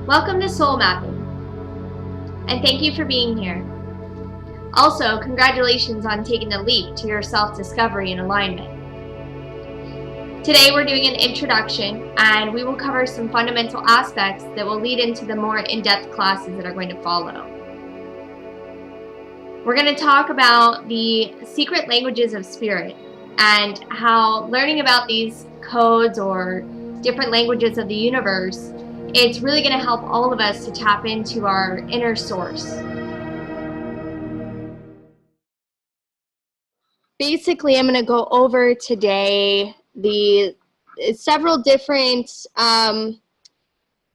Welcome to Soul Mapping, and thank you for being here. Also, congratulations on taking the leap to your self-discovery and alignment. Today we're doing an introduction, and we will cover some fundamental aspects that will lead into the more in-depth classes that are going to follow. We're going to talk about the secret languages of spirit and how learning about these codes or different languages of the universe, it's really going to help all of us to tap into our inner source. Basically, I'm going to go over today the several different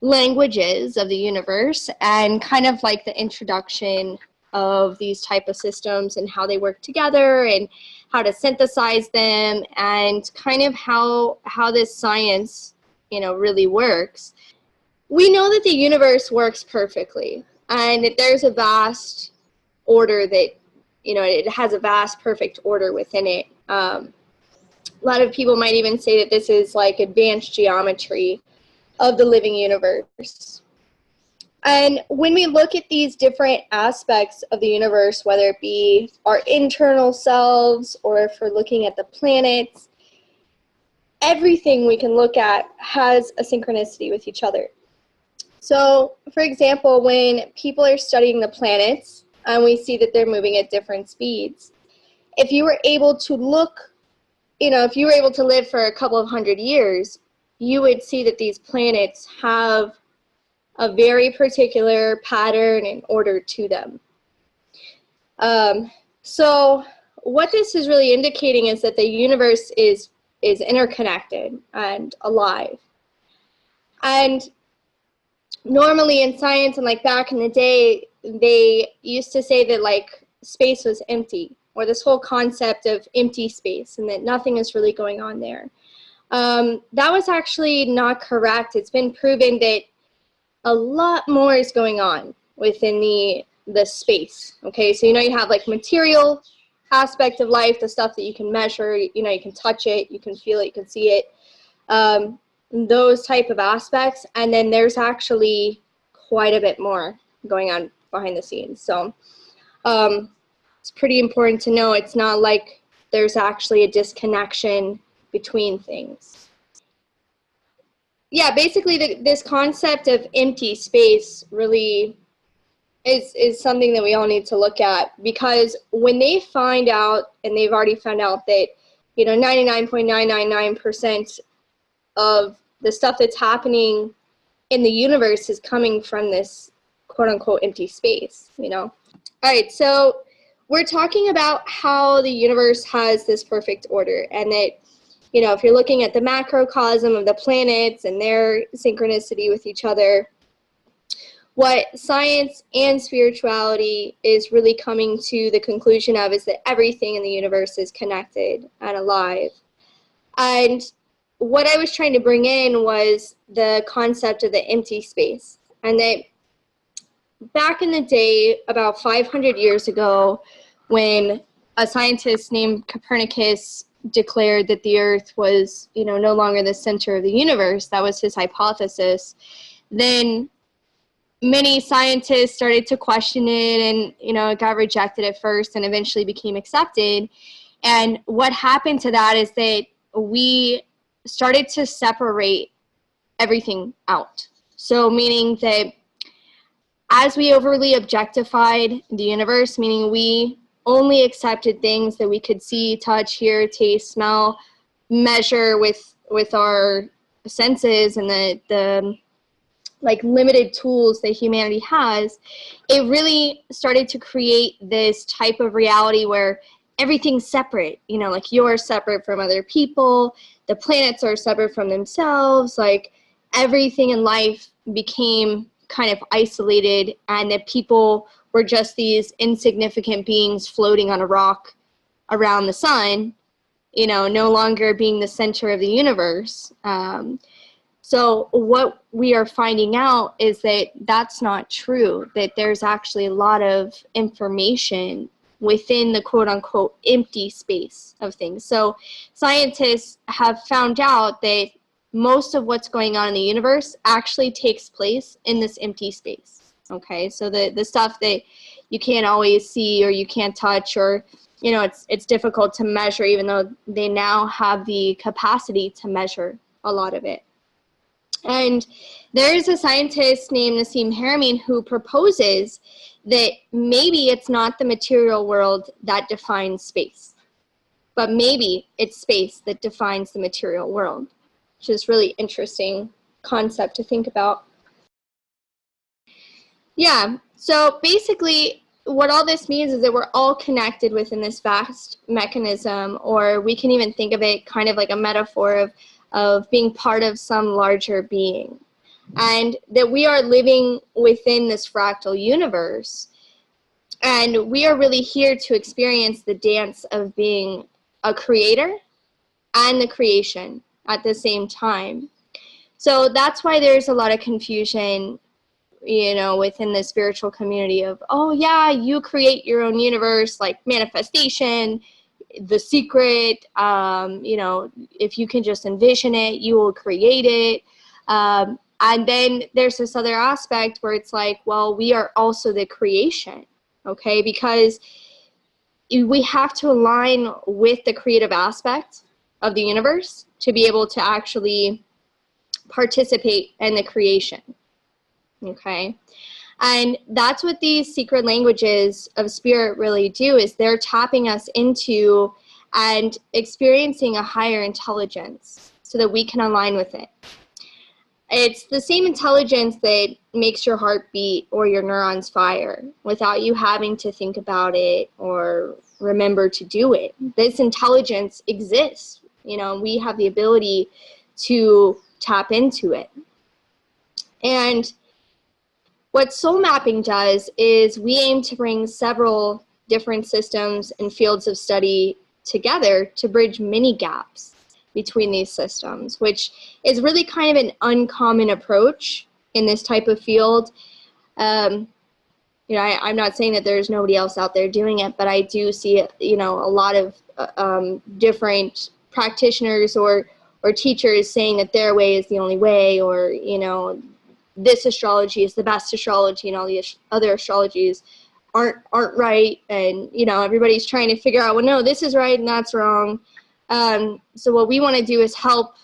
languages of the universe and kind of like the introduction of these type of systems and how they work together and how to synthesize them and kind of how this science, really works. We know that the universe works perfectly and that there's a vast order that, it has a vast perfect order within it. A lot of people might even say that this is like advanced geometry of the living universe. And when we look at these different aspects of the universe, whether it be our internal selves or if we're looking at the planets, everything we can look at has a synchronicity with each other. So, for example, when people are studying the planets and we see that they're moving at different speeds, if you were able to look, if you were able to live for a couple of hundred years, you would see that these planets have a very particular pattern and order to them. So what this is really indicating is that the universe is interconnected and alive. And normally in science and like back in the day, they used to say that like space was empty, or this whole concept of empty space and that nothing is really going on there. That was actually not correct. It's been proven that a lot more is going on within the space. Okay, so you have like material aspect of life, the stuff that you can measure, you can touch it, you can feel it, you can see it, those type of aspects, and then there's actually quite a bit more going on behind the scenes. So it's pretty important to know it's not like there's actually a disconnection between things. Yeah, basically this concept of empty space really is something that we all need to look at, because when they find out, and they've already found out that 99.999% of the stuff that's happening in the universe is coming from this quote-unquote empty space, All right, so we're talking about how the universe has this perfect order, and that if you're looking at the macrocosm of the planets and their synchronicity with each other, what science and spirituality is really coming to the conclusion of is that everything in the universe is connected and alive. And what I was trying to bring in was the concept of the empty space, and that back in the day, about 500 years ago, when a scientist named Copernicus declared that the Earth was, no longer the center of the universe, that was his hypothesis, then many scientists started to question it, and, it got rejected at first and eventually became accepted. And what happened to that is that we started to separate everything out. So meaning that as we overly objectified the universe, meaning we only accepted things that we could see, touch, hear, taste, smell, measure with our senses and the like limited tools that humanity has, it really started to create this type of reality where everything's separate, like you're separate from other people, the planets are separate from themselves, like everything in life became kind of isolated, and that people were just these insignificant beings floating on a rock around the sun, no longer being the center of the universe. So what we are finding out is that that's not true, that there's actually a lot of information within the quote-unquote empty space of things. So scientists have found out that most of what's going on in the universe actually takes place in this empty space. Okay, so the stuff that you can't always see or you can't touch, or it's difficult to measure, even though they now have the capacity to measure a lot of it. And there's a scientist named Nassim Haramein who proposes that maybe it's not the material world that defines space, but maybe it's space that defines the material world, which is really interesting concept to think about. Yeah, so basically what all this means is that we're all connected within this vast mechanism, or we can even think of it kind of like a metaphor of being part of some larger being, and that we are living within this fractal universe, and we are really here to experience the dance of being a creator and the creation at the same time. So that's why there's a lot of confusion, within the spiritual community of, oh yeah, you create your own universe, like manifestation, The Secret, if you can just envision it, you will create it. And then there's this other aspect where it's like, well, we are also the creation, okay? Because we have to align with the creative aspect of the universe to be able to actually participate in the creation, okay? And that's what these secret languages of spirit really do, is they're tapping us into and experiencing a higher intelligence so that we can align with it. It's the same intelligence that makes your heart beat or your neurons fire without you having to think about it or remember to do it. This intelligence exists, we have the ability to tap into it. And what soul mapping does is we aim to bring several different systems and fields of study together to bridge many gaps between these systems, which is really kind of an uncommon approach in this type of field. I'm not saying that there's nobody else out there doing it, but I do see, a lot of different practitioners or teachers saying that their way is the only way, or, this astrology is the best astrology and all the other astrologies aren't right, and everybody's trying to figure out, well, no, this is right and that's wrong. So what we want to do is help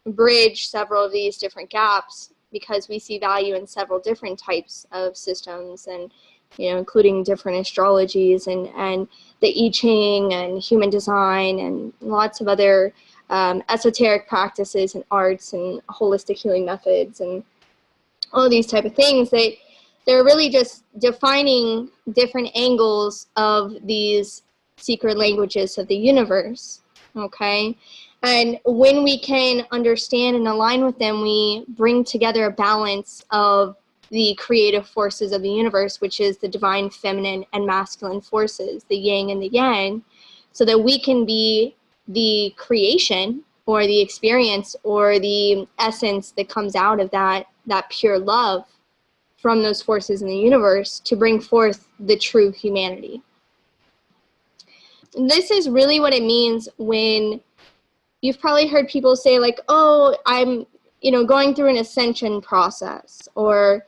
bridge several of these different gaps, because we see value in several different types of systems, and including different astrologies and the I Ching and human design and lots of other esoteric practices and arts and holistic healing methods and all these type of things. They're really just defining different angles of these secret languages of the universe, okay? And when we can understand and align with them, we bring together a balance of the creative forces of the universe, which is the divine feminine and masculine forces, the yin and the yang, so that we can be the creation or the experience or the essence that comes out of that pure love from those forces in the universe to bring forth the true humanity. And this is really what it means when you've probably heard people say, like, oh, I'm going through an ascension process, or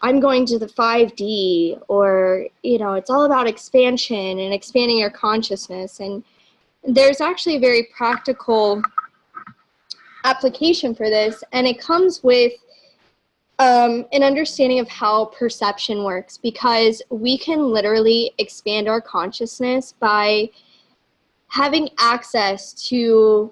I'm going to the 5D, or it's all about expansion and expanding your consciousness. And there's actually a very practical application for this, and it comes with an understanding of how perception works, because we can literally expand our consciousness by having access to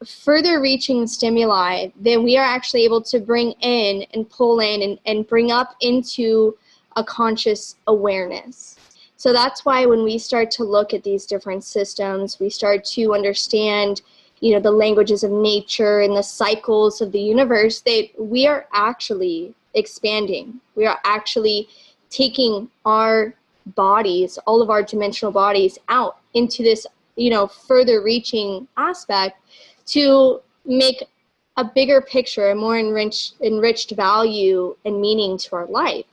further reaching stimuli than we are actually able to bring in and pull in and bring up into a conscious awareness. So that's why when we start to look at these different systems, we start to understand the languages of nature and the cycles of the universe, that we are actually expanding. We are actually taking our bodies, all of our dimensional bodies, out into this, further reaching aspect to make a bigger picture, a more enriched value and meaning to our life.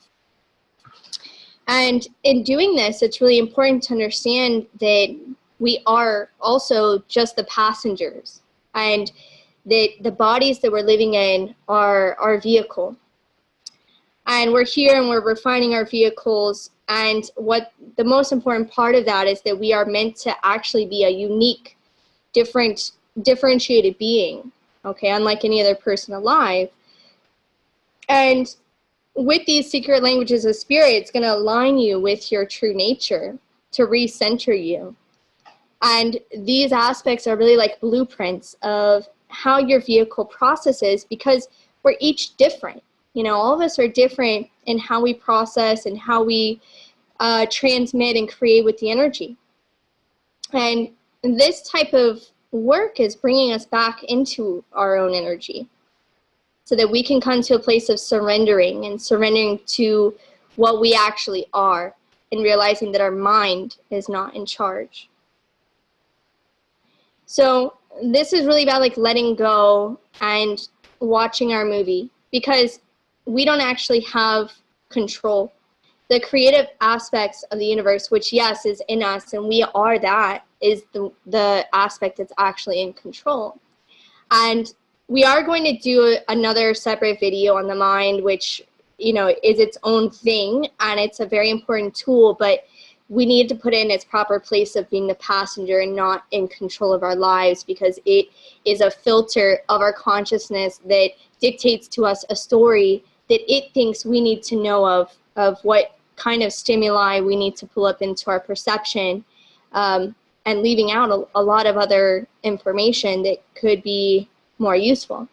And in doing this, it's really important to understand that we are also just the passengers. And that the bodies that we're living in are our vehicle. And we're here and we're refining our vehicles. And what the most important part of that is that we are meant to actually be a unique, differentiated being, okay, unlike any other person alive. And with these secret languages of spirit, it's going to align you with your true nature to recenter you. And these aspects are really like blueprints of how your vehicle processes, because we're each different. You know, all of us are different in how we process and how we transmit and create with the energy. And this type of work is bringing us back into our own energy so that we can come to a place of surrendering and surrendering to what we actually are and realizing that our mind is not in charge. So this is really about like letting go and watching our movie, because we don't actually have control. The creative aspects of the universe, which yes is in us and we are, that is the aspect that's actually in control. And we are going to do another separate video on the mind, which, you know, is its own thing, and it's a very important tool, but we need to put it in its proper place of being the passenger and not in control of our lives, because it is a filter of our consciousness that dictates to us a story that it thinks we need to know of what kind of stimuli we need to pull up into our perception, and leaving out a lot of other information that could be more useful.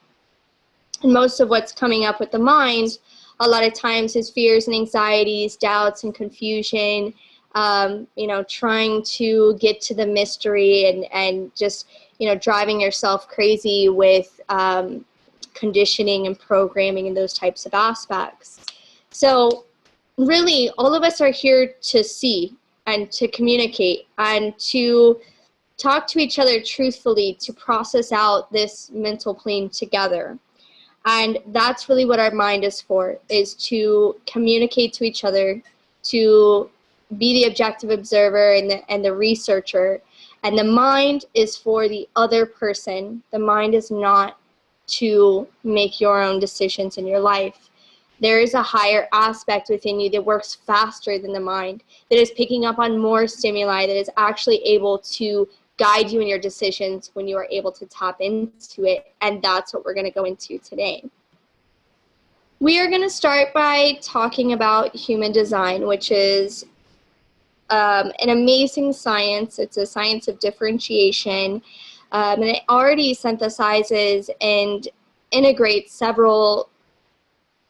And most of what's coming up with the mind a lot of times is fears and anxieties, doubts and confusion, you know, trying to get to the mystery and just, you know, driving yourself crazy with conditioning and programming and those types of aspects. So really, all of us are here to see and to communicate and to talk to each other truthfully, to process out this mental plane together. And that's really what our mind is for, is to communicate to each other, to be the objective observer and the researcher. And the mind is for the other person. The mind is not to make your own decisions in your life. There is a higher aspect within you that works faster than the mind, that is picking up on more stimuli, that is actually able to guide you in your decisions when you are able to tap into it. And that's what we're going to go into today. We are going to start by talking about human design, which is an amazing science. It's a science of differentiation, and it already synthesizes and integrates several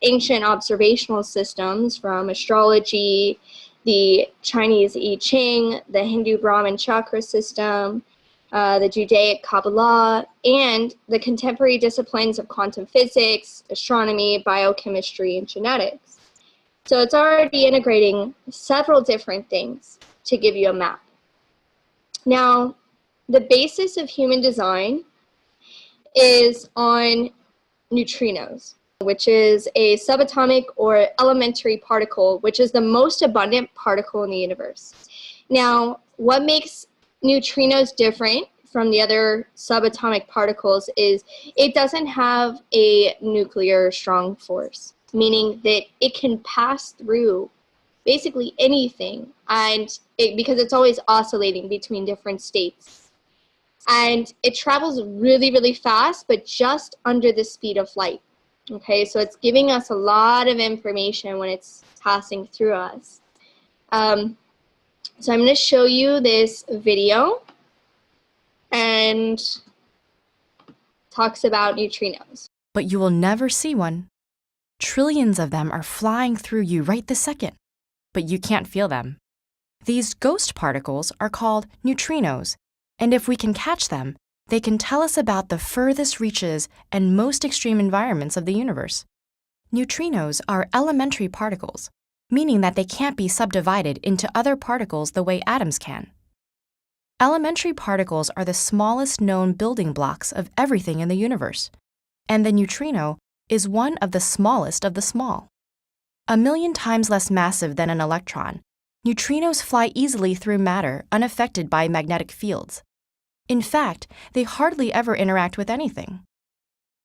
ancient observational systems from astrology, the Chinese I Ching, the Hindu Brahmin chakra system, the Judaic Kabbalah, and the contemporary disciplines of quantum physics, astronomy, biochemistry, and genetics. So it's already integrating several different things to give you a map. Now, the basis of human design is on neutrinos, which is a subatomic or elementary particle, which is the most abundant particle in the universe. Now, what makes neutrinos different from the other subatomic particles is it doesn't have a nuclear strong force, meaning that it can pass through basically anything, and because it's always oscillating between different states. And it travels really, really fast, but just under the speed of light. Okay, so it's giving us a lot of information when it's passing through us. So I'm going to show you this video, and talks about neutrinos. But you will never see one. Trillions of them are flying through you right this second, but you can't feel them. These ghost particles are called neutrinos, and if we can catch them, they can tell us about the furthest reaches and most extreme environments of the universe. Neutrinos are elementary particles, meaning that they can't be subdivided into other particles the way atoms can. Elementary particles are the smallest known building blocks of everything in the universe, and the neutrino is one of the smallest of the small. 1,000,000 times less massive than an electron, neutrinos fly easily through matter unaffected by magnetic fields. In fact, they hardly ever interact with anything.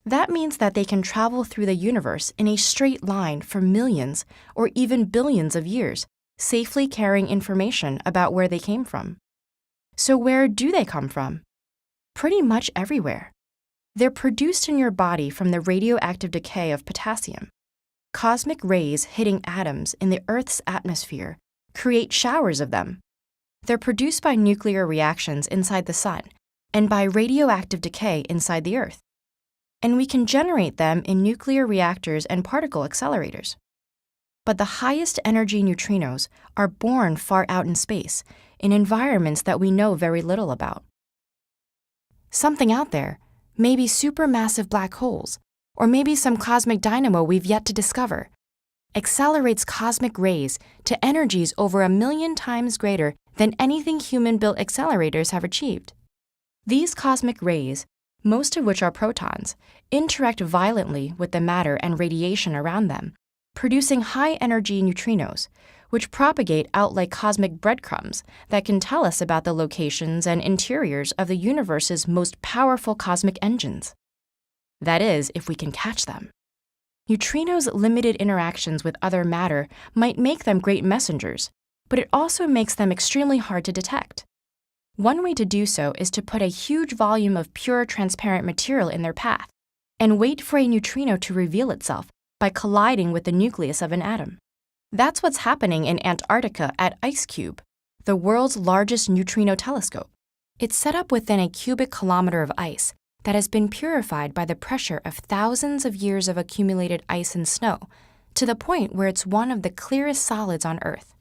That means that they can travel through the universe in a straight line for millions or even billions of years, safely carrying information about where they came from. So where do they come from? Pretty much everywhere. They're produced in your body from the radioactive decay of potassium. Cosmic rays hitting atoms in the Earth's atmosphere create showers of them. They're produced by nuclear reactions inside the sun and by radioactive decay inside the Earth. And we can generate them in nuclear reactors and particle accelerators. But the highest energy neutrinos are born far out in space, in environments that we know very little about. Something out there, maybe supermassive black holes, or maybe some cosmic dynamo we've yet to discover, accelerates cosmic rays to energies over 1,000,000 times greater than anything human-built accelerators have achieved. These cosmic rays, most of which are protons, interact violently with the matter and radiation around them, producing high-energy neutrinos, which propagate out like cosmic breadcrumbs that can tell us about the locations and interiors of the universe's most powerful cosmic engines. That is, if we can catch them. Neutrinos' limited interactions with other matter might make them great messengers, but it also makes them extremely hard to detect. One way to do so is to put a huge volume of pure transparent material in their path and wait for a neutrino to reveal itself by colliding with the nucleus of an atom. That's what's happening in Antarctica at IceCube, the world's largest neutrino telescope. It's set up within a cubic kilometer of ice that has been purified by the pressure of thousands of years of accumulated ice and snow, to the point where it's one of the clearest solids on Earth.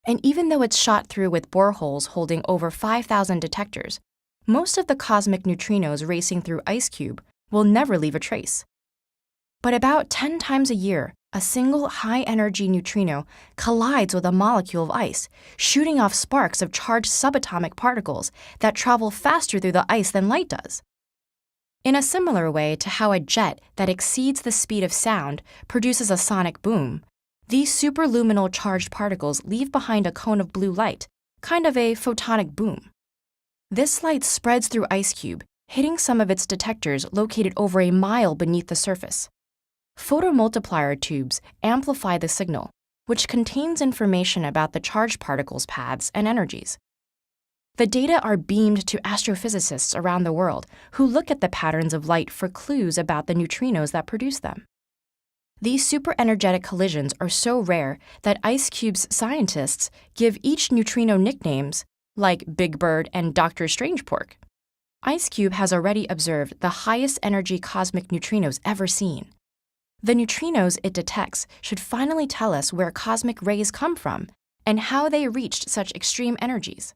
And even though it's shot through with boreholes holding over 5,000 detectors, most of the cosmic neutrinos racing through IceCube will never leave a trace. But about 10 times a year, a single high-energy neutrino collides with a molecule of ice, shooting off sparks of charged subatomic particles that travel faster through the ice than light does. In a similar way to how a jet that exceeds the speed of sound produces a sonic boom, these superluminal charged particles leave behind a cone of blue light, kind of a photonic boom. This light spreads through IceCube, hitting some of its detectors located over a mile beneath the surface. Photomultiplier tubes amplify the signal, which contains information about the charged particles' paths and energies. The data are beamed to astrophysicists around the world who look at the patterns of light for clues about the neutrinos that produce them. These superenergetic collisions are so rare that IceCube's scientists give each neutrino nicknames like Big Bird and Dr. Strangepork. IceCube has already observed the highest energy cosmic neutrinos ever seen. The neutrinos it detects should finally tell us where cosmic rays come from and how they reached such extreme energies.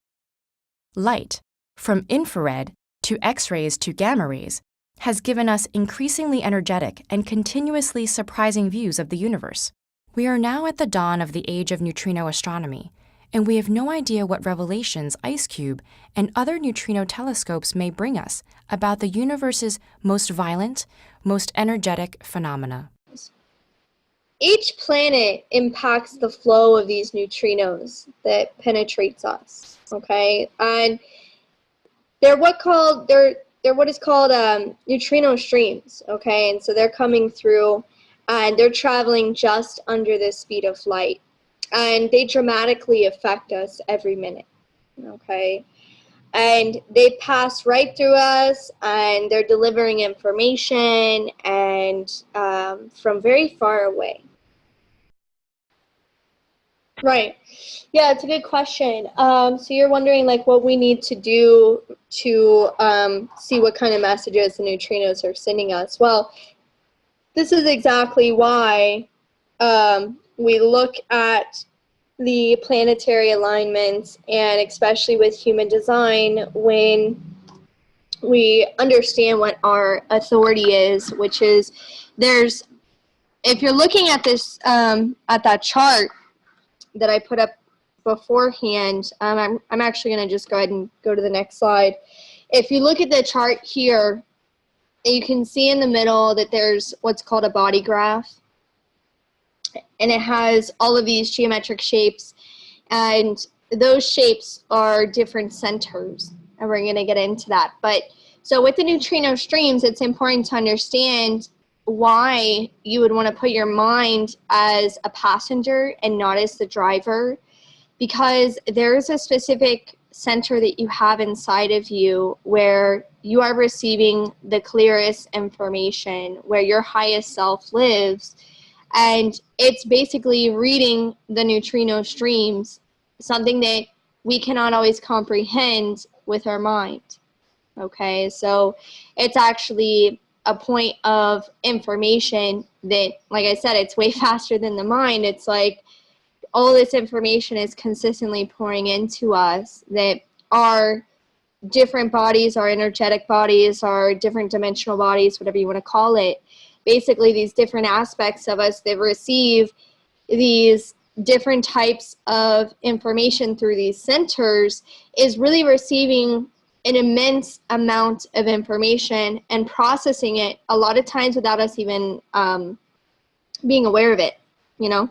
Light, from infrared to X-rays to gamma rays, has given us increasingly energetic and continuously surprising views of the universe. We are now at the dawn of the age of neutrino astronomy, and we have no idea what revelations IceCube and other neutrino telescopes may bring us about the universe's most violent, most energetic phenomena. Each planet impacts the flow of these neutrinos that penetrates us, okay? And they're what is called neutrino streams, okay? And so they're coming through and they're traveling just under the speed of light. And they dramatically affect us every minute, okay? And they pass right through us and they're delivering information and from very far away. Right. Yeah, it's a good question. So you're wondering like what we need to do to see what kind of messages the neutrinos are sending us. Well, this is exactly why we look at the planetary alignments, and especially with human design, when we understand what our authority is, which is if you're looking at this, at that chart that I put up beforehand, I'm actually going to just go ahead and go to the next slide. If you look at the chart here, you can see in the middle that there's what's called a body graph. And it has all of these geometric shapes, and those shapes are different centers, and we're going to get into that. But So with the neutrino streams, it's important to understand why you would want to put your mind as a passenger and not as the driver, because there's a specific center that you have inside of you where you are receiving the clearest information, where your highest self lives, and it's basically reading the neutrino streams, something that we cannot always comprehend with our mind. Okay, so it's actually a point of information that, like I said, it's way faster than the mind. It's like all this information is consistently pouring into us, that our different bodies, our energetic bodies, our different dimensional bodies, whatever you want to call it, basically these different aspects of us that receive these different types of information through these centers is really receiving an immense amount of information and processing it a lot of times without us even being aware of it, you know?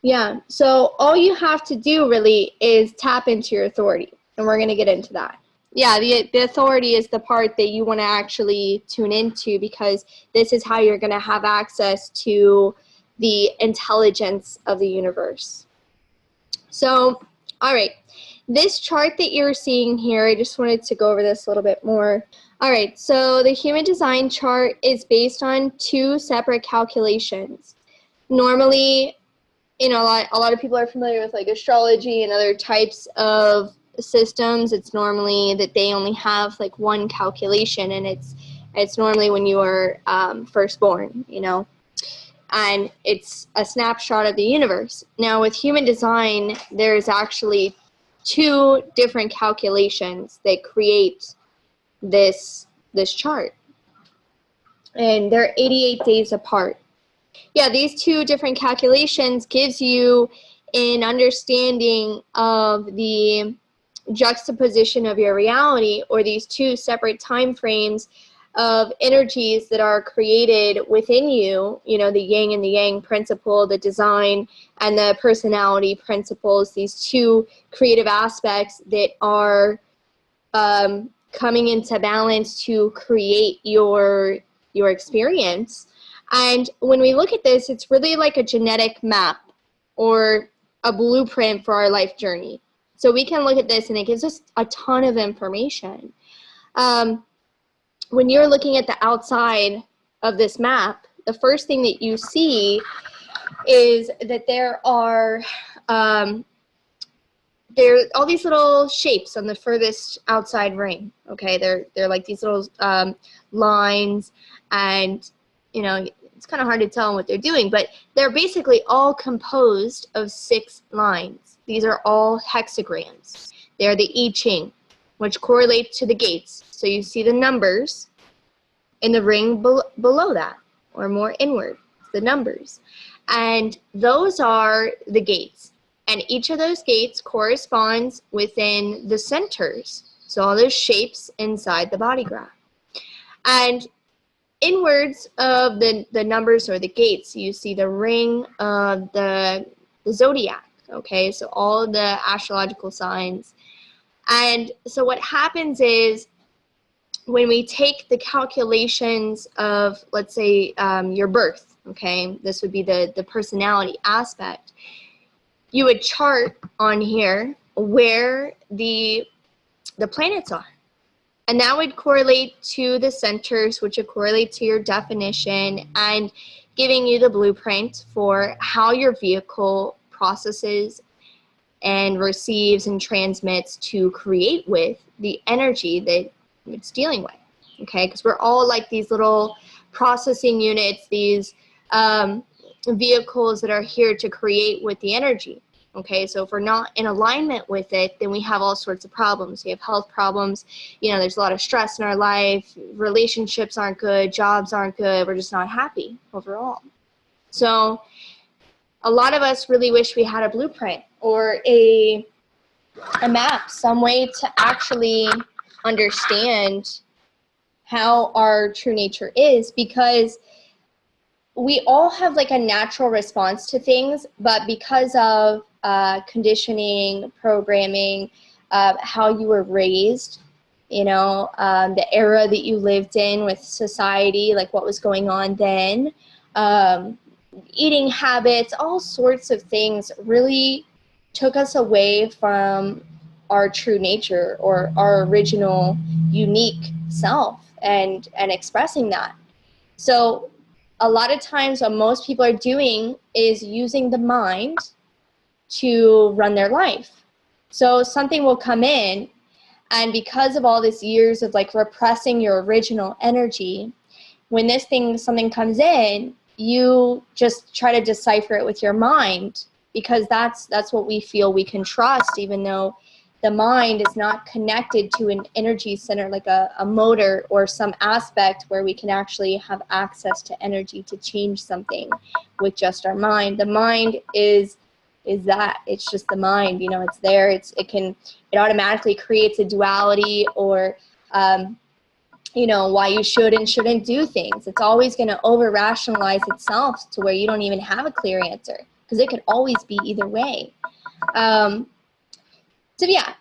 Yeah, so all you have to do really is tap into your authority, and we're going to get into that. Yeah, the authority is the part that you want to actually tune into, because this is how you're going to have access to the intelligence of the universe. So, all right, this chart that you're seeing here, I just wanted to go over this a little bit more. All right, so the human design chart is based on 2 separate calculations. Normally, you know, a lot of people are familiar with like astrology and other types of systems. It's normally that they only have like 1 calculation, and it's normally when you are first born, you know, and it's a snapshot of the universe. Now with human design, there's actually 2 different calculations that create this chart, and they're 88 days apart. Yeah, these 2 different calculations gives you an understanding of the juxtaposition of your reality, or these 2 separate time frames of energies that are created within you, you know, the yin and the yang principle, the design and the personality principles, these 2 creative aspects that are coming into balance to create your experience. And when we look at this, it's really like a genetic map or a blueprint for our life journey. So we can look at this and it gives us a ton of information. When you're looking at the outside of this map, the first thing that you see is that there are all these little shapes on the furthest outside ring. Okay, they're like these little lines, and you know, it's kind of hard to tell what they're doing, but they're basically all composed of 6 lines. These are all hexagrams. They're the I Ching, which correlate to the gates. So you see the numbers in the ring below that, or more inward, the numbers. And those are the gates. And each of those gates corresponds within the centers. So all those shapes inside the body graph. And inwards of the numbers or the gates, you see the ring of the zodiac. Okay, so all the astrological signs. And so what happens is, when we take the calculations of, let's say, your birth, okay, this would be the personality aspect, you would chart on here where the planets are. And that would correlate to the centers, which would correlate to your definition, and giving you the blueprint for how your vehicle processes and receives and transmits to create with the energy that it's dealing with. Okay, because we're all like these little processing units, these vehicles that are here to create with the energy. Okay, so if we're not in alignment with it, then we have all sorts of problems. We have health problems, you know, there's a lot of stress in our life, relationships aren't good, jobs aren't good, we're just not happy overall. So a lot of us really wish we had a blueprint or a map, some way to actually understand how our true nature is, because we all have like a natural response to things, but because of conditioning, programming, how you were raised, the era that you lived in with society, like what was going on then, eating habits, all sorts of things really took us away from our true nature or our original unique self and expressing that. So a lot of times what most people are doing is using the mind to run their life. So something will come in, and because of all these years of like repressing your original energy, when something comes in, you just try to decipher it with your mind, because that's what we feel we can trust, even though the mind is not connected to an energy center like a motor or some aspect where we can actually have access to energy to change something with just our mind. The mind is that it's just the mind, it's there. It automatically creates a duality, or why you should and shouldn't do things. It's always going to over rationalize itself to where you don't even have a clear answer, because it could always be either way. So yeah,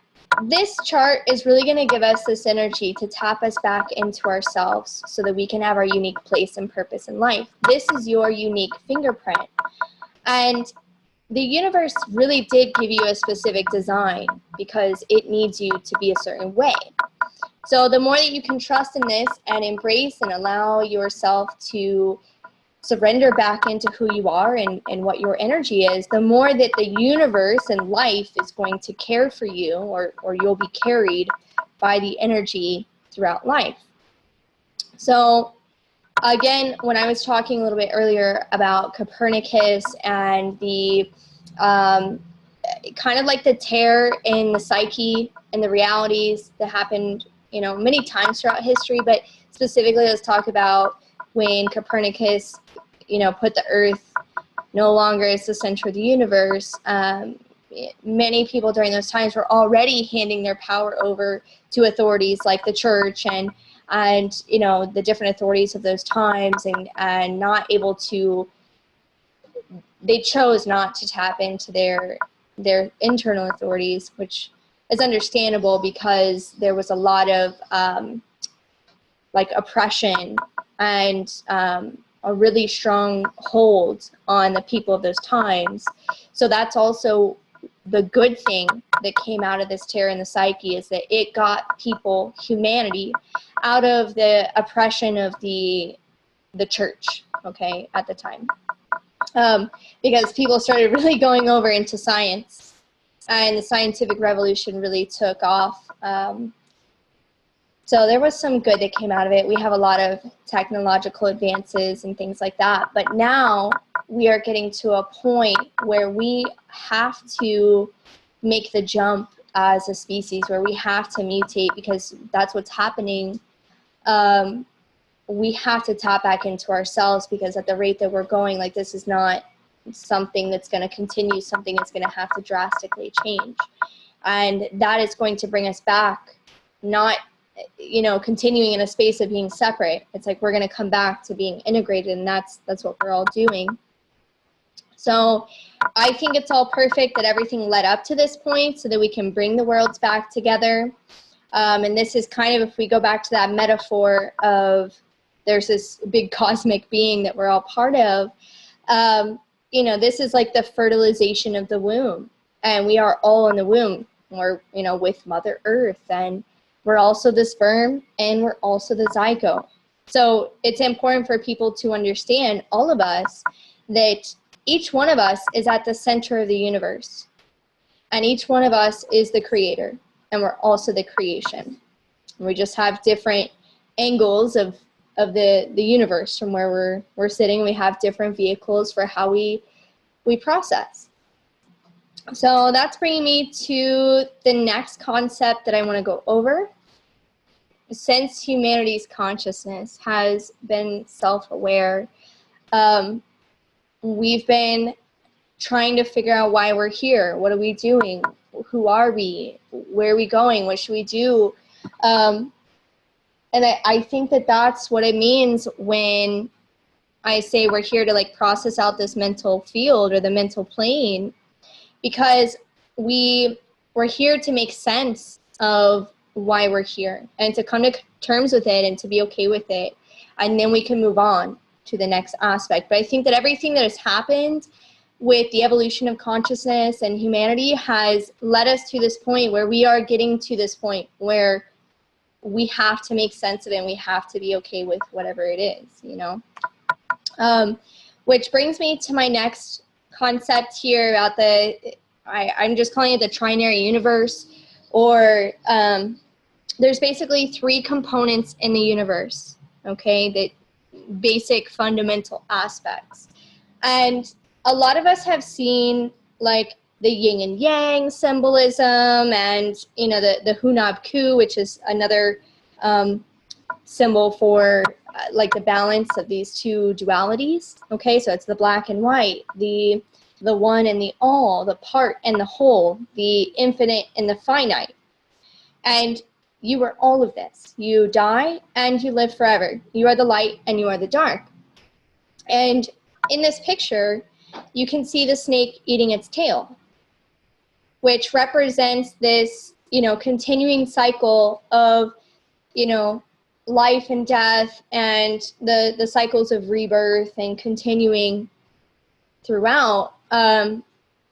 this chart is really going to give us this energy to tap us back into ourselves so that we can have our unique place and purpose in life. This is your unique fingerprint. And the universe really did give you a specific design because it needs you to be a certain way. So the more that you can trust in this and embrace and allow yourself to surrender back into who you are and what your energy is, the more that the universe and life is going to care for you, or you'll be carried by the energy throughout life. So again, when I was talking a little bit earlier about Copernicus and the kind of like the tear in the psyche and the realities that happened, many times throughout history, but specifically let's talk about when Copernicus, put the Earth no longer as the center of the universe. Many people during those times were already handing their power over to authorities like the church and the different authorities of those times, and not able to, they chose not to tap into their internal authorities, which is understandable because there was a lot of like oppression and a really strong hold on the people of those times. So that's also the good thing that came out of this tear in the psyche, is that it got people, humanity, out of the oppression of the church, okay, at the time. Because people started really going over into science, and the scientific revolution really took off. So there was some good that came out of it. We have a lot of technological advances and things like that. But now we are getting to a point where we have to make the jump as a species, where we have to mutate, because that's what's happening. We have to tap back into ourselves, because at the rate that we're going, like, this is not something that's going to continue, something that's going to have to drastically change. And that is going to bring us back, not continuing in a space of being separate. It's like we're going to come back to being integrated, and that's what we're all doing. So I think it's all perfect that everything led up to this point so that we can bring the worlds back together. And this is kind of, if we go back to that metaphor of there's this big cosmic being that we're all part of, this is like the fertilization of the womb, and we are all in the womb. We're, with Mother Earth, and we're also the sperm, and we're also the zygote. So it's important for people to understand, all of us, that each one of us is at the center of the universe, and each one of us is the creator, and we're also the creation. We just have different angles of the universe from where we're sitting. We have different vehicles for how we process. So that's bringing me to the next concept that I want to go over. Since humanity's consciousness has been self-aware, we've been trying to figure out why we're here. What are we doing? Who are we? Where are we going? What should we do? And I think that that's what it means when I say we're here to like process out this mental field or the mental plane, because we're here to make sense of why we're here, and to come to terms with it and to be okay with it. And then we can move on to the next aspect. But I think that everything that has happened with the evolution of consciousness and humanity has led us to this point where we are getting to this point where we have to make sense of it and we have to be okay with whatever it is, you know? Which brings me to my next concept here about I'm just calling it the trinary universe, or there's basically 3 components in the universe, okay, the basic fundamental aspects. And a lot of us have seen like the yin and yang symbolism, and you know, the Hunab Ku, which is another symbol for like the balance of these 2 dualities. Okay, so it's the black and white, the one and the all, the part and the whole, the infinite and the finite. And you are all of this. You die and you live forever. You are the light and you are the dark. And in this picture, you can see the snake eating its tail, which represents this, you know, continuing cycle of, you know, life and death, and the cycles of rebirth and continuing throughout. And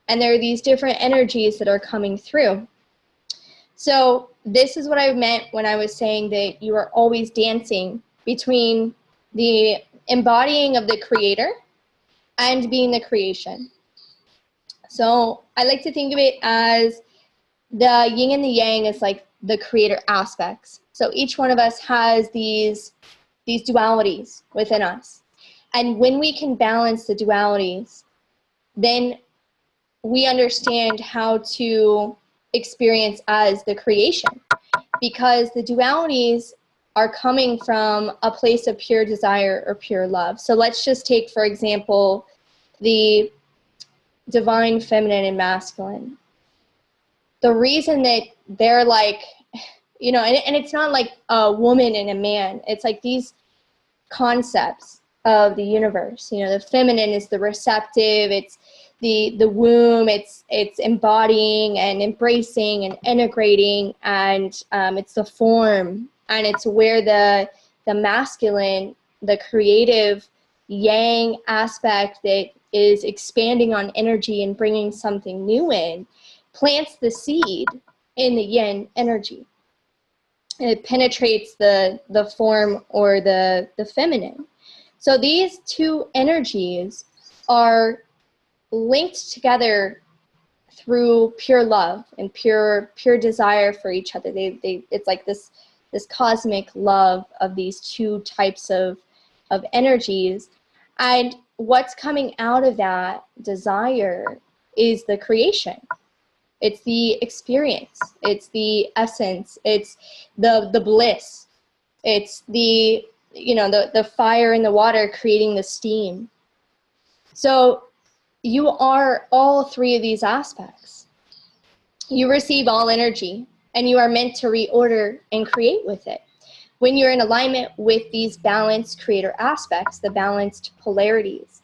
there are these different energies that are coming through. So this is what I meant when I was saying that you are always dancing between the embodying of the creator and being the creation. So I like to think of it as the yin and the yang is like the creator aspects. So each one of us has these dualities within us. And when we can balance the dualities, then we understand how to experience as the creation, because the dualities are coming from a place of pure desire or pure love. So let's just take, for example, the divine feminine and masculine. The reason that they're like, you know, and it's not like a woman and a man, it's like these concepts of the universe. You know, the feminine is the receptive, it's the womb, it's embodying and embracing and integrating, and it's the form, and it's where the masculine, the creative yang aspect that is expanding on energy and bringing something new in, plants the seed in the yin energy. And it penetrates the form or the feminine. So these 2 energies are linked together through pure love and pure desire for each other. It's like this cosmic love of these 2 types of energies. And what's coming out of that desire is the creation. It's the experience. It's the essence. It's the bliss. It's the, you know, the fire in the water creating the steam. So you are all 3 of these aspects. You receive all energy, and you are meant to reorder and create with it. When you're in alignment with these balanced creator aspects, the balanced polarities.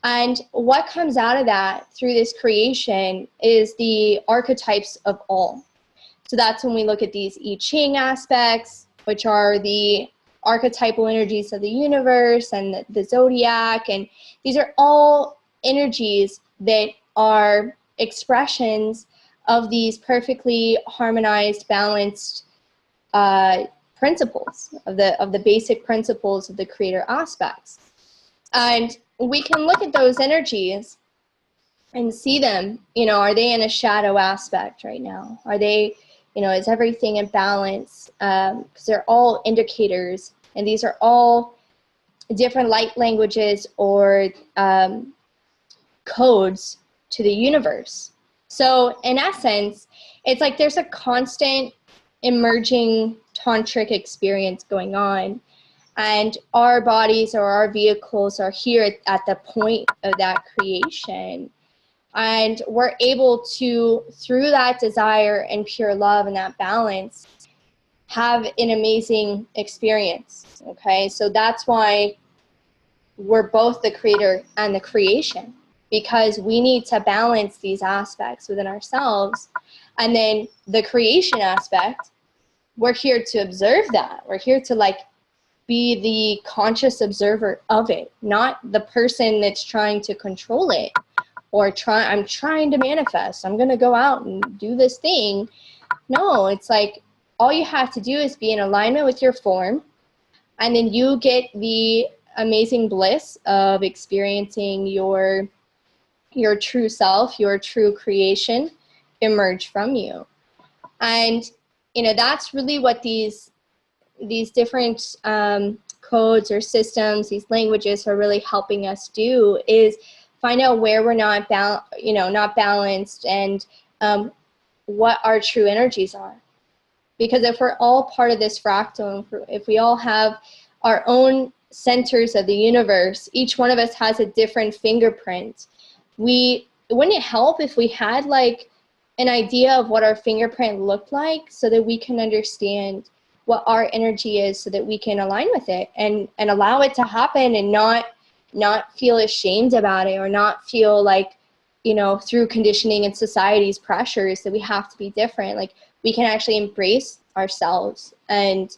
And what comes out of that through this creation is the archetypes of all. So that's when we look at these I Ching aspects, which are the archetypal energies of the universe and the zodiac. And these are all energies that are expressions of these perfectly harmonized, balanced principles, of the basic principles of the creator aspects. And we can look at those energies and see them, you know, are they in a shadow aspect right now? Are they, you know, is everything in balance? Because they're all indicators, and these are all different light languages or codes to the universe. So in essence, it's like there's a constant emerging tantric experience going on, and our bodies or our vehicles are here at the point of that creation. And we're able to, through that desire and pure love and that balance, have an amazing experience, okay? So that's why we're both the creator and the creation, because we need to balance these aspects within ourselves. And then the creation aspect we're here to observe that. We're here to like be the conscious observer of it, not the person that's trying to control it or I'm trying to manifest. I'm going to go out and do this thing. No, it's like all you have to do is be in alignment with your form, and then you get the amazing bliss of experiencing your true self, your true creation emerge from you. And, you know, that's really what these different codes or systems, these languages are really helping us do, is find out where we're not balanced, and what our true energies are. Because if we're all part of this fractal, if we all have our own centers of the universe, each one of us has a different fingerprint. Wouldn't it help if we had like an idea of what our fingerprint looked like, so that we can understand what our energy is, so that we can align with it and allow it to happen, and not feel ashamed about it, or not feel like, you know, through conditioning and society's pressures that we have to be different. Like, we can actually embrace ourselves and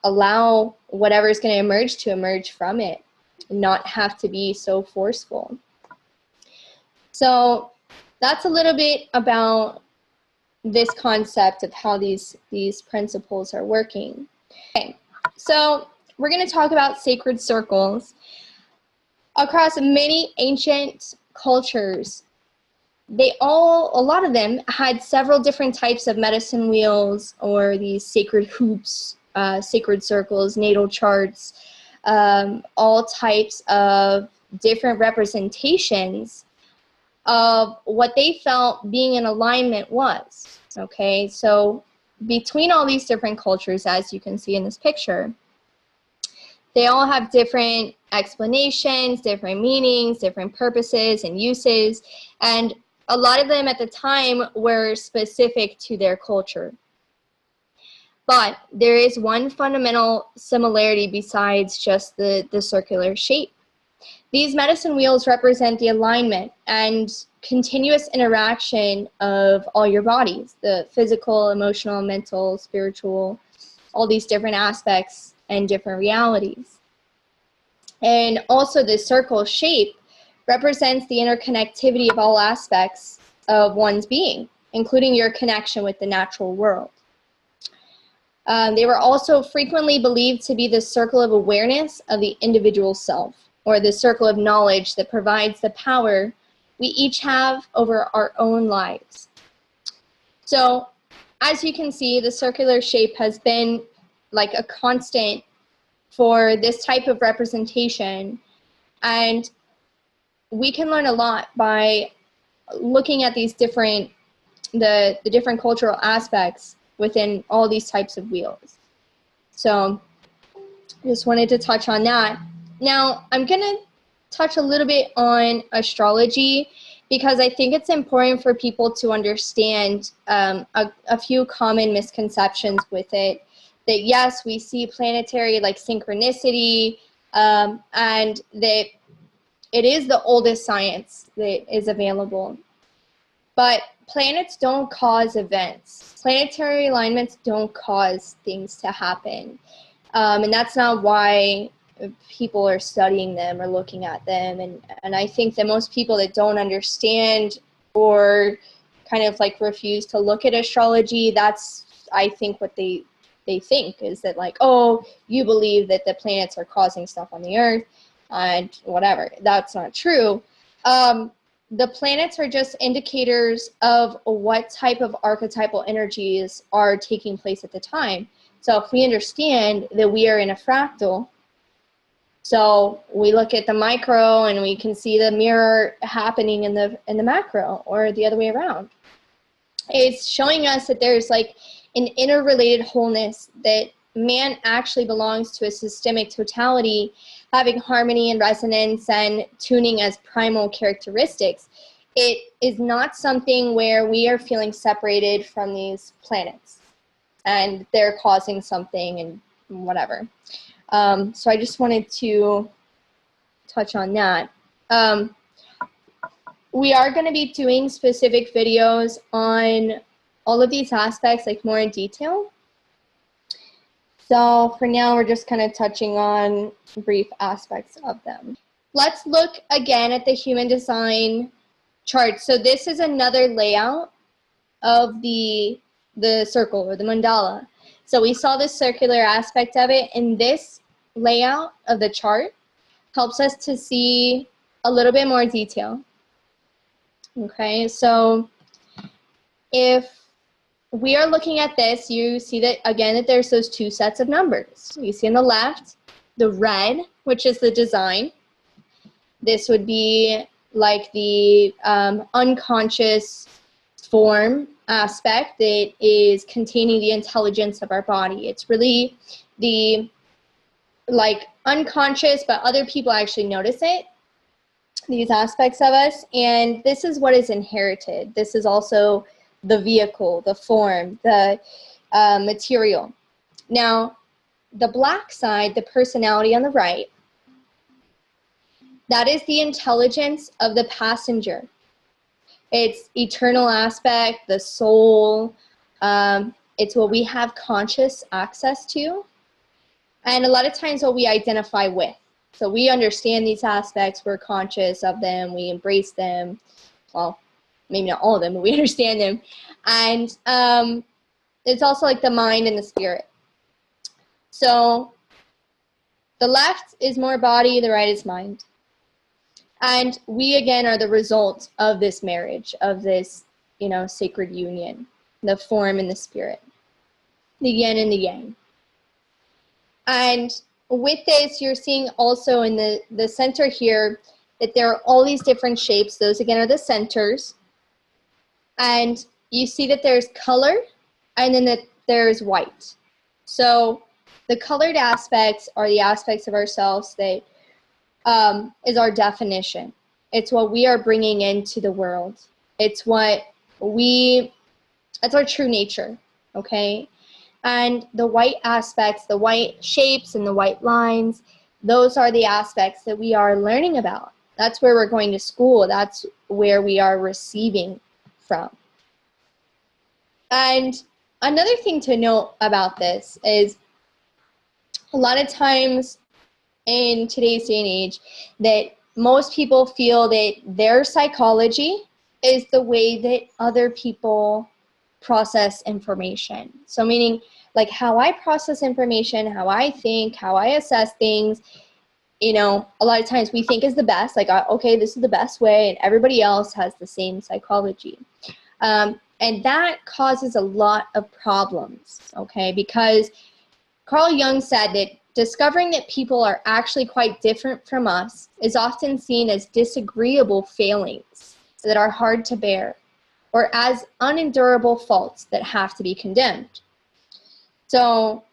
allow whatever's going to emerge from it, and not have to be so forceful. So that's a little bit about this concept of how these principles are working. Okay, so we're going to talk about sacred circles. Across many ancient cultures, a lot of them had several different types of medicine wheels, or these sacred hoops, sacred circles, natal charts, all types of different representations of what they felt being in alignment was. Okay, so between all these different cultures, as you can see in this picture, they all have different explanations, different meanings, different purposes and uses, and a lot of them at the time were specific to their culture. But there is one fundamental similarity besides just the circular shape. These medicine wheels represent the alignment and continuous interaction of all your bodies, the physical, emotional, mental, spiritual, all these different aspects and different realities. And also the circle shape represents the interconnectivity of all aspects of one's being, including your connection with the natural world. They were also frequently believed to be the circle of awareness of the individual self, or the circle of knowledge that provides the power we each have over our own lives. So, as you can see, the circular shape has been like a constant for this type of representation, and we can learn a lot by looking at these different, the different cultural aspects within all these types of wheels. So just wanted to touch on that. Now I'm gonna touch a little bit on astrology, because I think it's important for people to understand a few common misconceptions with it. That yes, we see planetary like synchronicity, and that it is the oldest science that is available. But planets don't cause events. Planetary alignments don't cause things to happen. And that's not why people are studying them or looking at them. And I think that most people that don't understand or kind of like refuse to look at astrology, that's, I think, what they think is that like, oh, you believe that the planets are causing stuff on the earth and whatever. That's not true. The planets are just indicators of what type of archetypal energies are taking place at the time. So if we understand that we are in a fractal, so we look at the micro and we can see the mirror happening in the macro, or the other way around. It's showing us that there's like an interrelated wholeness, that man actually belongs to a systemic totality, having harmony and resonance and tuning as primal characteristics. It is not something where we are feeling separated from these planets and they're causing something and whatever. So I just wanted to touch on that. We are going to be doing specific videos on all of these aspects, like more in detail. So for now, we're just kind of touching on brief aspects of them. Let's look again at the human design chart. So this is another layout of the circle or the mandala. So we saw the circular aspect of it, and this layout of the chart helps us to see a little bit more detail. Okay, so if we are looking at this, you see that again that there's those two sets of numbers. You see on the left, the red, which is the design. This would be like the unconscious form aspect that is containing the intelligence of our body. It's really the like unconscious, but other people actually notice it, these aspects of us, and this is what is inherited. This is also the vehicle, the form, the material. Now, the black side, the personality on the right, that is the intelligence of the passenger. It's eternal aspect, the soul. It's what we have conscious access to, and a lot of times what we identify with. So we understand these aspects, we're conscious of them, we embrace them. Well, maybe not all of them, but we understand them. And it's also like the mind and the spirit. So the left is more body, the right is mind. And we, again, are the result of this marriage, of this, sacred union, the form and the spirit, the yin and the yang. And with this, you're seeing also in the center here that there are all these different shapes. Those, again, are the centers. And you see that there's color and then that there's white. So the colored aspects are the aspects of ourselves that is our definition. It's what we are bringing into the world. It's what that's our true nature, okay? And the white aspects, the white shapes and the white lines, those are the aspects that we are learning about. That's where we're going to school. That's where we are receiving from. And another thing to note about this is a lot of times in today's day and age that most people feel that their psychology is the way that other people process information. So meaning like how I process information, how I think, how I assess things, a lot of times we think is the best, like, okay, this is the best way, and everybody else has the same psychology. And that causes a lot of problems, okay? Because Carl Jung said that discovering that people are actually quite different from us is often seen as disagreeable failings that are hard to bear, or as unendurable faults that have to be condemned. So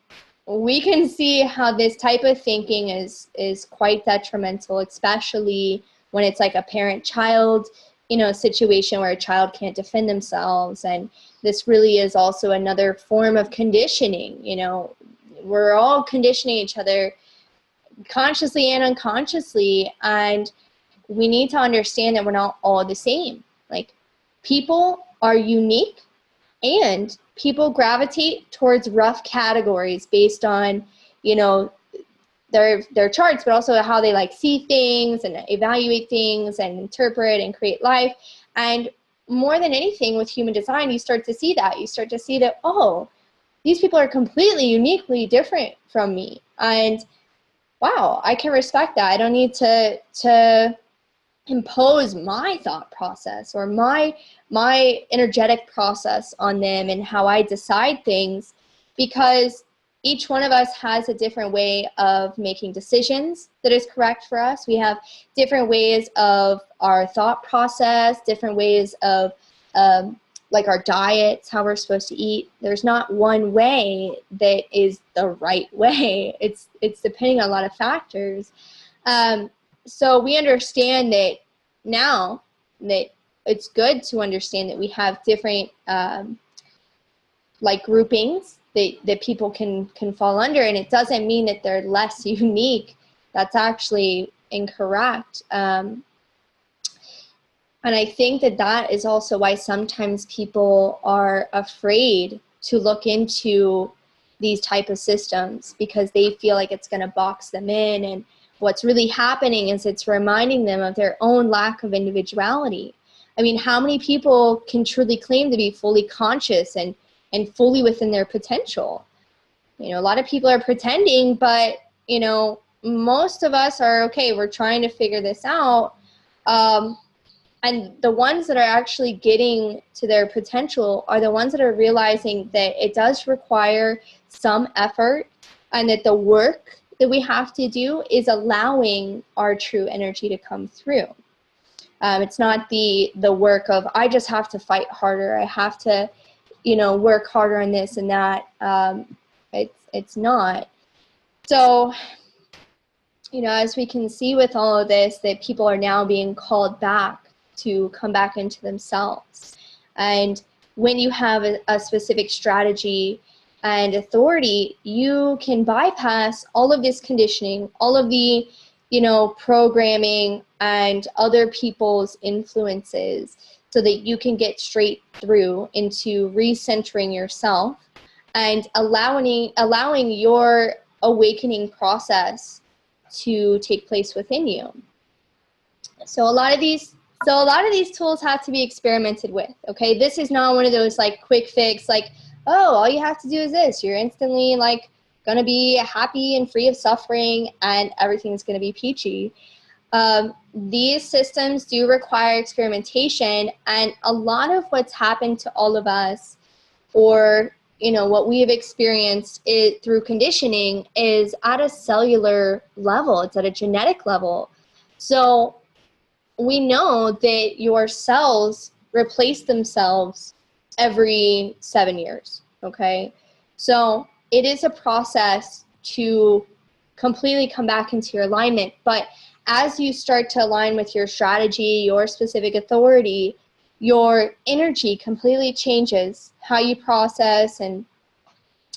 we can see how this type of thinking is quite detrimental, especially when it's like a parent-child, situation where a child can't defend themselves. And this really is also another form of conditioning. We're all conditioning each other consciously and unconsciously, and we need to understand that we're not all the same. Like, people are unique, and people gravitate towards rough categories based on, their charts, but also how they like see things and evaluate things and interpret and create life. And more than anything with human design, you start to see that. You start to see that, oh, these people are completely uniquely different from me. And wow, I can respect that. I don't need to impose my thought process or my energetic process on them and how I decide things, because each one of us has a different way of making decisions that is correct for us. We have different ways of our thought process, different ways of like our diets, how we're supposed to eat. There's not one way that is the right way. It's depending on a lot of factors. So we understand that now, that it's good to understand that we have different like groupings that people can fall under, and it doesn't mean that they're less unique. That's actually incorrect. And I think that is also why sometimes people are afraid to look into these type of systems because they feel like it's going to box them in. And what's really happening is it's reminding them of their own lack of individuality. I mean, how many people can truly claim to be fully conscious and fully within their potential? You know, a lot of people are pretending, but, you know, most of us are, okay, we're trying to figure this out. And the ones that are actually getting to their potential are the ones that are realizing that it does require some effort, and that the work that we have to do is allowing our true energy to come through. It's not the work of, I just have to fight harder, I have to, you know, work harder on this and that. It's not. So, you know, as we can see with all of this, that people are now being called back to come back into themselves. And when you have a specific strategy and authority, you can bypass all of this conditioning, all of the, you know, programming and other people's influences, so that you can get straight through into recentering yourself and allowing your awakening process to take place within you. So a lot of these tools have to be experimented with, okay? This is not one of those like quick fix, like, oh, all you have to do is this. You're instantly like gonna be happy and free of suffering and everything's gonna be peachy. These systems do require experimentation, and a lot of what's happened to all of us, or, you know, what we have experienced it through conditioning, is at a cellular level. It's at a genetic level. So we know that your cells replace themselves every 7 years, okay? So it is a process to completely come back into your alignment. But as you start to align with your strategy, your specific authority, your energy completely changes how you process and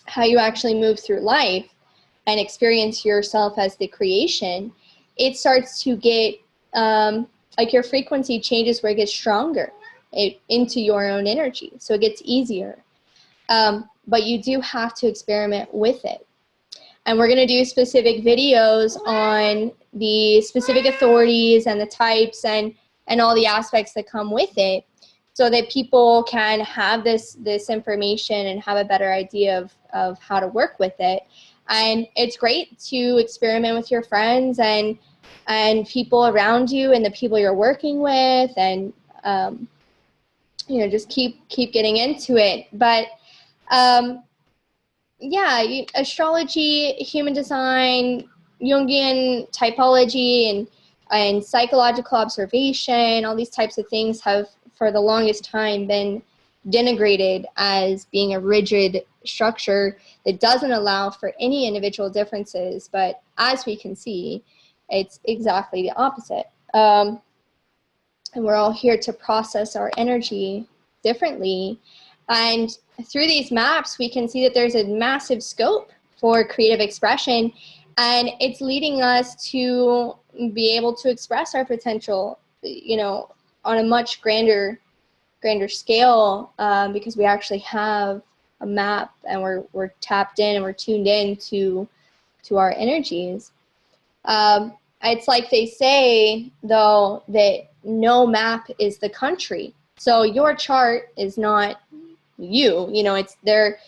how you actually move through life and experience yourself as the creation. It starts to get, like, your frequency changes where it gets stronger into your own energy. So it gets easier. But you do have to experiment with it. And we're going to do specific videos on the specific authorities and the types and all the aspects that come with it, so that people can have this information and have a better idea of how to work with it. And it's great to experiment with your friends and people around you and the people you're working with, and you know, just keep getting into it. But yeah, astrology, human design, Jungian typology, and psychological observation, all these types of things have for the longest time been denigrated as being a rigid structure that doesn't allow for any individual differences. But as we can see, it's exactly the opposite. And we're all here to process our energy differently. And through these maps, we can see that there's a massive scope for creative expression, and it's leading us to be able to express our potential, you know, on a much grander scale, because we actually have a map, and we're tapped in and we're tuned in to our energies. It's like they say, though, that no map is the country. So your chart is not you. You know, it's they're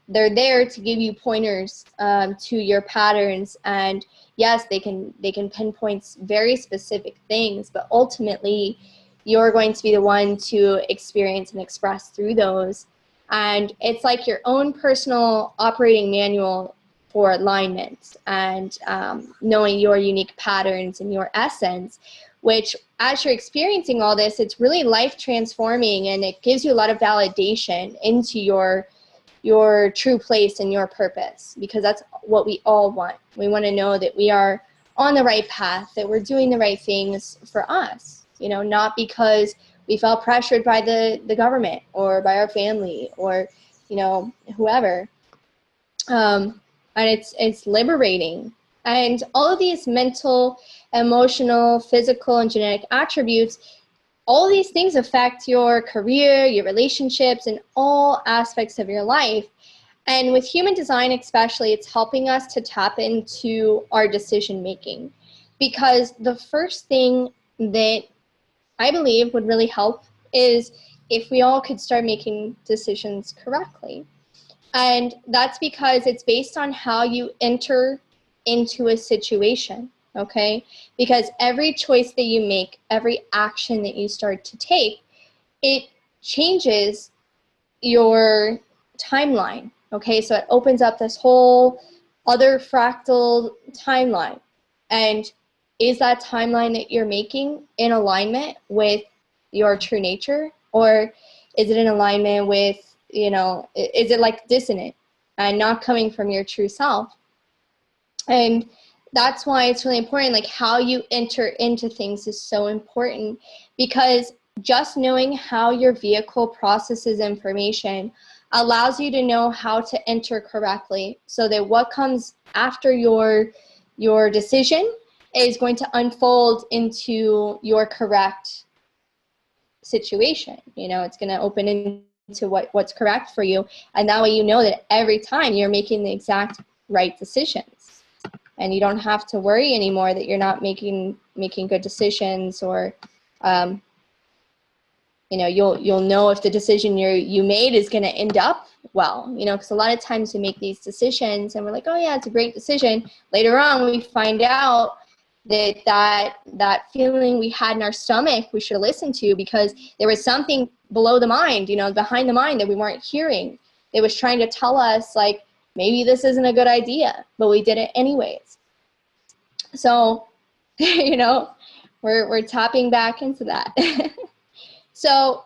there to give you pointers to your patterns, and yes, they can pinpoint very specific things, but ultimately you're going to be the one to experience and express through those. And it's like your own personal operating manual for alignment and knowing your unique patterns and your essence, which, as you're experiencing all this, it's really life transforming, and it gives you a lot of validation into your true place and your purpose, because that's what we all want. We want to know that we are on the right path, that we're doing the right things for us, you know, not because we felt pressured by the government or by our family or, you know, whoever. And it's liberating. And all of these mental, emotional, physical, and genetic attributes, all these things affect your career, your relationships, and all aspects of your life. And with human design especially, it's helping us to tap into our decision making, because the first thing that I believe would really help is if we all could start making decisions correctly. And that's because it's based on how you enter into a situation, okay? Because every choice that you make, every action that you start to take, it changes your timeline, okay? So it opens up this whole other fractal timeline. And is that timeline that you're making in alignment with your true nature? Or is it in alignment with, you know, is it like dissonant and not coming from your true self? And that's why it's really important, like how you enter into things is so important, because just knowing how your vehicle processes information allows you to know how to enter correctly, so that what comes after your decision is going to unfold into your correct situation. You know, it's going to open into what's correct for you, and that way you know that every time you're making the exact right decisions. And you don't have to worry anymore that you're not making good decisions, or, you know, you'll know if the decision you made is going to end up well. You know, because a lot of times we make these decisions and we're like, oh yeah, it's a great decision. Later on, we find out that feeling we had in our stomach we should have listened to, because there was something below the mind, you know, behind the mind that we weren't hearing. It was trying to tell us like, maybe this isn't a good idea, but we did it anyways. So, you know, we're tapping back into that. So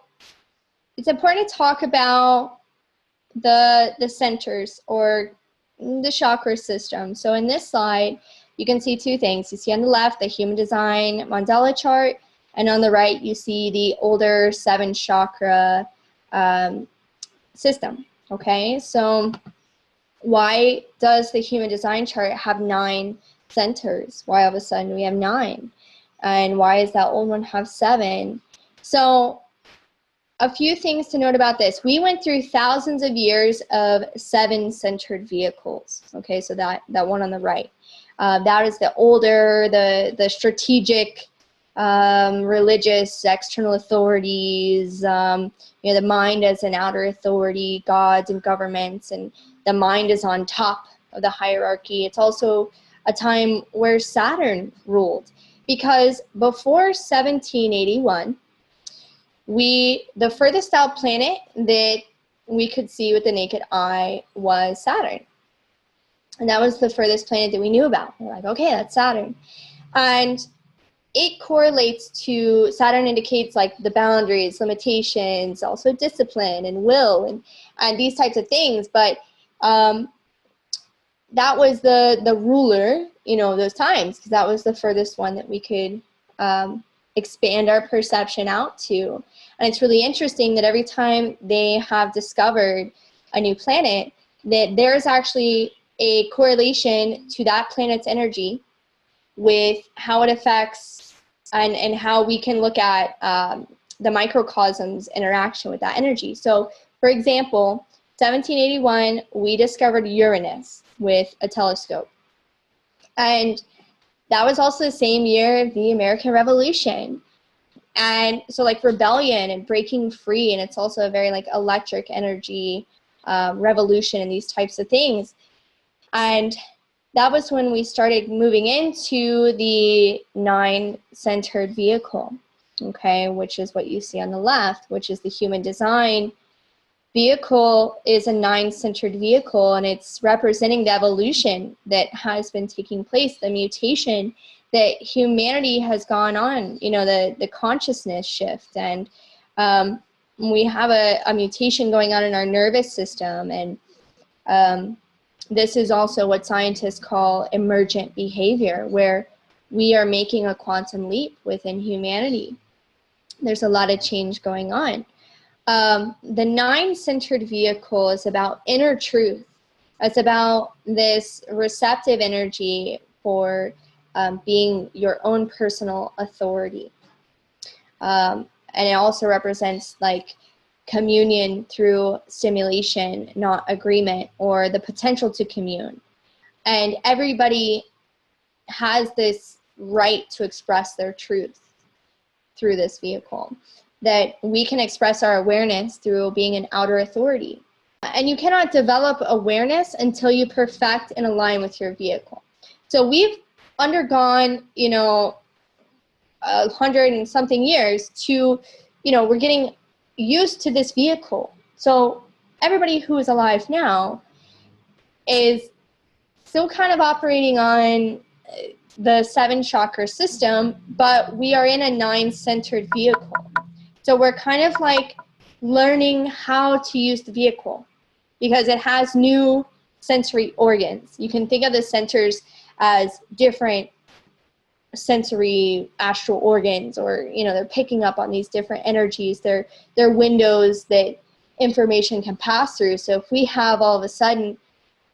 it's important to talk about the centers or the chakra system. So in this slide, you can see two things. You see on the left, the human design mandala chart, and on the right, you see the older 7 chakra system, okay? So why does the human design chart have 9 centers? Why all of a sudden we have 9? And why does that old one have 7? So a few things to note about this. We went through thousands of years of 7-centered vehicles. Okay, so that one on the right. That is the older, the strategic, religious, external authorities, you know, the mind as an outer authority, gods and governments, and the mind is on top of the hierarchy. It's also a time where Saturn ruled, because before 1781, the furthest out planet that we could see with the naked eye was Saturn. And that was the furthest planet that we knew about. We're like, okay, that's Saturn. And it correlates to, Saturn indicates like the boundaries, limitations, also discipline and will and these types of things. But that was the ruler, you know, those times, because that was the furthest one that we could expand our perception out to. And it's really interesting that every time they have discovered a new planet, that there's actually a correlation to that planet's energy with how it affects and how we can look at the microcosm's interaction with that energy. So, for example, 1781, we discovered Uranus with a telescope. And that was also the same year of the American Revolution. And so like rebellion and breaking free, and it's also a very like electric energy revolution and these types of things. And that was when we started moving into the 9-centered vehicle, okay, which is what you see on the left, which is the human design vehicle. Is a 9-centered vehicle, and it's representing the evolution that has been taking place, the mutation that humanity has gone on, you know, the consciousness shift. And we have a mutation going on in our nervous system. And this is also what scientists call emergent behavior, where we are making a quantum leap within humanity. There's a lot of change going on. The 9-centered vehicle is about inner truth. It's about this receptive energy for being your own personal authority. And it also represents like communion through stimulation, not agreement, or the potential to commune. And everybody has this right to express their truth through this vehicle, that we can express our awareness through being an outer authority. And you cannot develop awareness until you perfect and align with your vehicle. So we've undergone, 100 and something years to, we're getting used to this vehicle. So everybody who is alive now is still kind of operating on the 7 chakra system, but we are in a 9-centered vehicle. So we're kind of like learning how to use the vehicle because it has new sensory organs. You can think of the centers as different sensory astral organs, or they're picking up on these different energies. They're windows that information can pass through. So if we have all of a sudden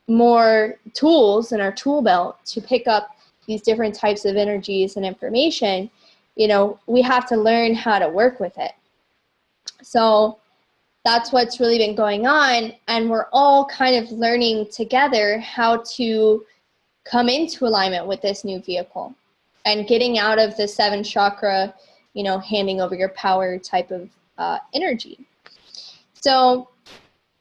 more tools in our tool belt to pick up these different types of energies and information, we have to learn how to work with it. So that's what's really been going on, and we're all kind of learning together how to come into alignment with this new vehicle and getting out of the 7 chakra, handing over your power type of energy. So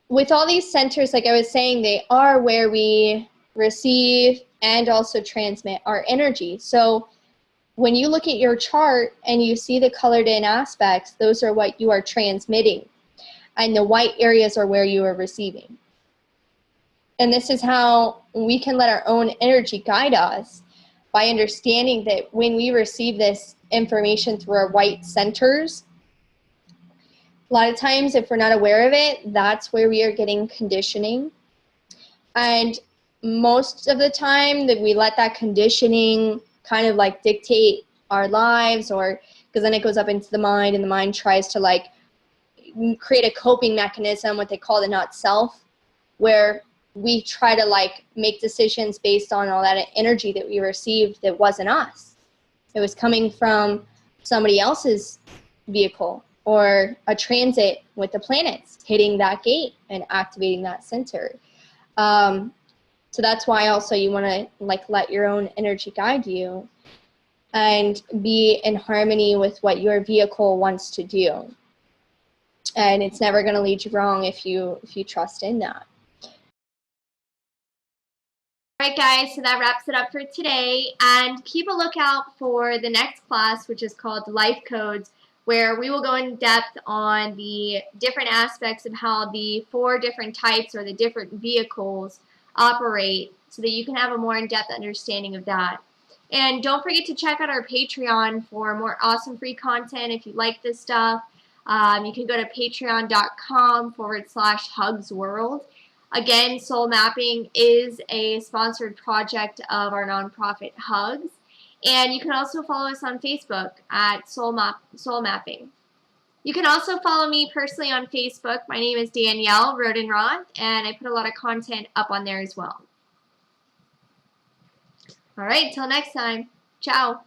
with all these centers, like I was saying, they are where we receive and also transmit our energy. So when you look at your chart and you see the colored in aspects, those are what you are transmitting. And the white areas are where you are receiving. And this is how we can let our own energy guide us, by understanding that when we receive this information through our white centers, a lot of times if we're not aware of it, that's where we are getting conditioning. And most of the time that we let that conditioning kind of like dictate our lives, or because then it goes up into the mind, and the mind tries to like create a coping mechanism, what they call the not self, where we try to like make decisions based on all that energy that we received that wasn't us. It was coming from somebody else's vehicle, or a transit with the planets hitting that gate and activating that center. So that's why also you want to like let your own energy guide you and be in harmony with what your vehicle wants to do. And it's never going to lead you wrong if you trust in that. All right, guys, so that wraps it up for today. And keep a lookout for the next class, which is called Life Codes, where we will go in depth on the different aspects of how the 4 different types or the different vehicles operate, so that you can have a more in-depth understanding of that. And don't forget to check out our Patreon for more awesome free content if you like this stuff. You can go to patreon.com/hugsworld. Again, Soul Mapping is a sponsored project of our nonprofit Hugs. And you can also follow us on Facebook at Soul Mapping. You can also follow me personally on Facebook. My name is Danielle Rodenroth, and I put a lot of content up on there as well. All right, till next time. Ciao.